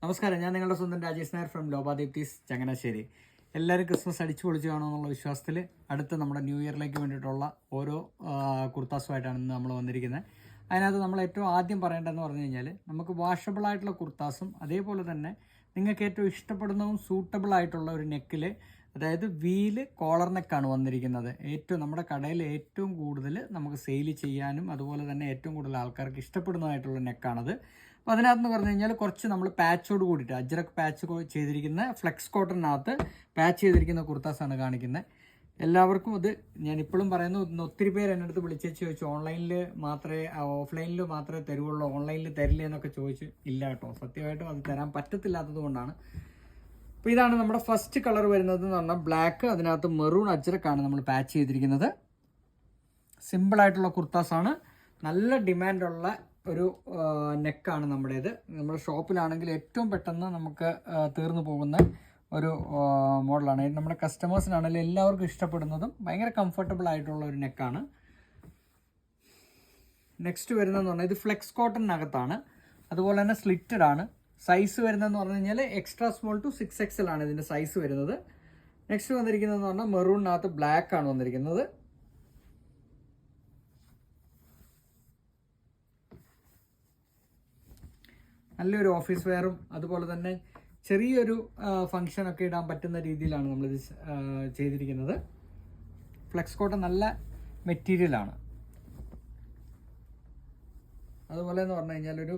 നമസ്കാരം, ഞാൻ നിങ്ങളുടെ സ്വന്തം രാജേഷ് നായർ ഫ്രം ലോബാദീപ്തീസ് ചങ്ങനാശ്ശേരി. എല്ലാവരും ക്രിസ്മസ് അടിച്ചു പൊളിച്ചു കാണുമെന്നുള്ള വിശ്വാസത്തിൽ അടുത്ത് നമ്മുടെ ന്യൂ ഇയറിലേക്ക് വേണ്ടിയിട്ടുള്ള ഓരോ കുർത്താസുമായിട്ടാണ് ഇന്ന് നമ്മൾ വന്നിരിക്കുന്നത്. അതിനകത്ത് നമ്മൾ ഏറ്റവും ആദ്യം പറയേണ്ടതെന്ന് പറഞ്ഞു കഴിഞ്ഞാൽ, നമുക്ക് വാഷബിൾ ആയിട്ടുള്ള കുർത്താസും അതേപോലെ തന്നെ നിങ്ങൾക്ക് ഏറ്റവും ഇഷ്ടപ്പെടുന്നതും സൂട്ടബിൾ ആയിട്ടുള്ള ഒരു നെക്കിൽ, അതായത് വീല് കോളർ നെക്കാണ് വന്നിരിക്കുന്നത്. ഏറ്റവും നമ്മുടെ കടയിൽ ഏറ്റവും കൂടുതൽ നമുക്ക് സെയിൽ ചെയ്യാനും അതുപോലെ തന്നെ ഏറ്റവും കൂടുതൽ ആൾക്കാർക്ക് ഇഷ്ടപ്പെടുന്നതായിട്ടുള്ള നെക്കാണത്. അപ്പോൾ അതിനകത്ത് പറഞ്ഞു കഴിഞ്ഞാൽ കുറച്ച് നമ്മൾ പാച്ചോട് കൂടിയിട്ട് അജ്രക് പാച്ച് ചെയ്തിരിക്കുന്ന ഫ്ലെക്സ് കോട്ടണിനകത്ത് പാച്ച് ചെയ്തിരിക്കുന്ന കുർത്താസാണ് കാണിക്കുന്നത്. എല്ലാവർക്കും ഇത് ഞാൻ ഇപ്പോഴും പറയുന്നു, ഒത്തിരി പേര് എൻ്റെ അടുത്ത് വിളിച്ചു ചോദിച്ചു ഓൺലൈനിൽ മാത്രമേ ഓഫ്ലൈനിൽ മാത്രമേ തരുവുള്ളൂ, ഓൺലൈനിൽ തരില്ലേ എന്നൊക്കെ ചോദിച്ചു. ഇല്ല കേട്ടോ, സത്യമായിട്ടും അത് തരാൻ പറ്റത്തില്ലാത്തത് കൊണ്ടാണ്. അപ്പോൾ ഇതാണ് നമ്മുടെ ഫസ്റ്റ് കളർ വരുന്നത് എന്ന് പറഞ്ഞാൽ ബ്ലാക്ക്, അതിനകത്ത് മെറൂൺ അജ്രക്കാണ് നമ്മൾ പാച്ച് ചെയ്തിരിക്കുന്നത്. സിമ്പിളായിട്ടുള്ള കുർത്താസാണ്, നല്ല ഡിമാൻഡുള്ള ഒരു നെക്കാണ് നമ്മുടേത്. നമ്മുടെ ഷോപ്പിലാണെങ്കിൽ ഏറ്റവും പെട്ടെന്ന് നമുക്ക് തീർന്നു പോകുന്ന ഒരു മോഡലാണ്. നമ്മുടെ കസ്റ്റമേഴ്സിനാണെങ്കിലും എല്ലാവർക്കും ഇഷ്ടപ്പെടുന്നതും ഭയങ്കര കംഫർട്ടബിൾ ആയിട്ടുള്ള ഒരു നെക്കാണ്. നെക്സ്റ്റ് വരുന്നതെന്ന് പറഞ്ഞാൽ ഇത് ഫ്ലെക്സ് കോട്ടണിനകത്താണ്, അതുപോലെ തന്നെ സ്ലിറ്റഡ് ആണ്. സൈസ് വരുന്നതെന്ന് പറഞ്ഞു കഴിഞ്ഞാൽ എക്സ്ട്രാ സ്മോൾ ടു 6XL ആണ് ഇതിൻ്റെ സൈസ് വരുന്നത്. നെക്സ്റ്റ് വന്നിരിക്കുന്നതെന്ന് പറഞ്ഞാൽ മെറൂണിനകത്ത് ബ്ലാക്ക് ആണ് വന്നിരിക്കുന്നത്. നല്ലൊരു ഓഫീസ് വെയറും അതുപോലെ തന്നെ ചെറിയൊരു ഫംഗ്ഷനൊക്കെ ഇടാൻ പറ്റുന്ന രീതിയിലാണ് നമ്മളിത് ചെയ്തിരിക്കുന്നത്. ഫ്ലെക്സ് കോട്ടൺ നല്ല മെറ്റീരിയലാണ്. അതുപോലെ എന്ന് പറഞ്ഞു കഴിഞ്ഞാൽ ഒരു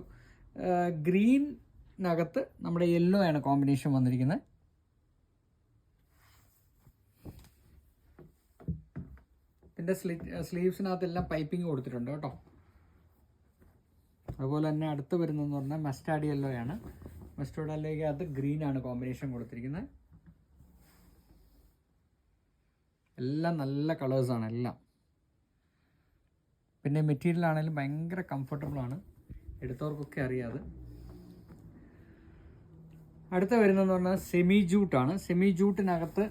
ഗ്രീനകത്ത് നമ്മുടെ യെല്ലോ ആണ് കോമ്പിനേഷൻ വന്നിരിക്കുന്നത്. ഇതിൻ്റെ സ്ലീവ്സിനകത്തെല്ലാം പൈപ്പിംഗ് കൊടുത്തിട്ടുണ്ട് കേട്ടോ. അതുപോലെ തന്നെ അടുത്ത് വരുന്നതെന്ന് പറഞ്ഞാൽ മസ്റ്റാർഡ് യെല്ലോ ആണ്. മസ്റ്റാർഡ് യെല്ലോയ്ക്കകത്ത് ഗ്രീനാണ് കോമ്പിനേഷൻ കൊടുത്തിരിക്കുന്നത്. എല്ലാം നല്ല കളേഴ്സാണ് എല്ലാം. പിന്നെ മെറ്റീരിയൽ ആണെങ്കിലും ഭയങ്കര കംഫർട്ടബിളാണ്, എടുത്തവർക്കൊക്കെ അറിയാതെ. അടുത്ത വരുന്നതെന്ന് പറഞ്ഞാൽ സെമി ജൂട്ടാണ്. സെമി ജൂട്ടിനകത്ത്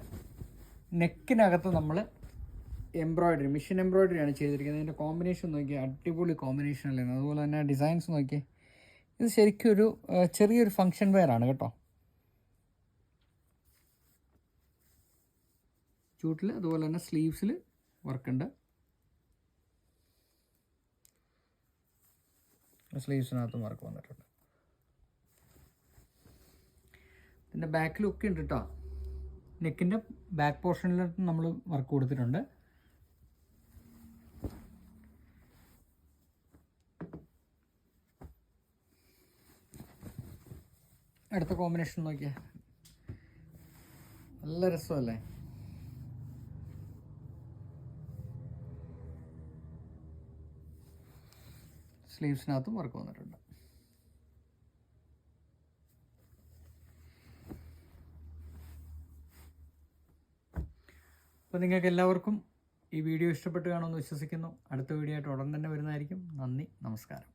നെക്കിനകത്ത് നമ്മൾ എംബ്രോയിഡറി, മെഷീൻ എംബ്രോയിഡറി ആണ് ചെയ്തിരിക്കുന്നത്. ഇതിൻ്റെ കോമ്പിനേഷൻ നോക്കിയാൽ അടിപൊളി കോമ്പിനേഷൻ അല്ലേ. അതുപോലെ തന്നെ ഡിസൈൻസ് നോക്കിയേ, ഇത് ശരിക്കും ഒരു ചെറിയൊരു ഫങ്ഷൻ വെയർ ആണ് കേട്ടോ. ജൂട്ടിൽ അതുപോലെ തന്നെ സ്ലീവ്സിൽ വർക്കുണ്ട്. സ്ലീവ്സിനകത്തും വർക്ക് വന്നിട്ടുണ്ട്. ഇതിൻ്റെ ബാക്കിലൊക്കെ ഉണ്ട് കേട്ടോ. നെക്കിൻ്റെ ബാക്ക് പോർഷനിലും നമ്മൾ വർക്ക് കൊടുത്തിട്ടുണ്ട്. അടുത്ത കോമ്പിനേഷൻ നോക്കിയേ, നല്ല രസമല്ലേ. സ്ലീവ്സിനകത്തും വർക്ക് വന്നിട്ടുണ്ട്. അപ്പോൾ നിങ്ങൾക്ക് എല്ലാവർക്കും ഈ വീഡിയോ ഇഷ്ടപ്പെട്ട് കാണുമെന്ന് വിശ്വസിക്കുന്നു. അടുത്ത വീഡിയോ ആയിട്ട് ഉടൻ തന്നെ വരുന്നതായിരിക്കും. നന്ദി, നമസ്കാരം.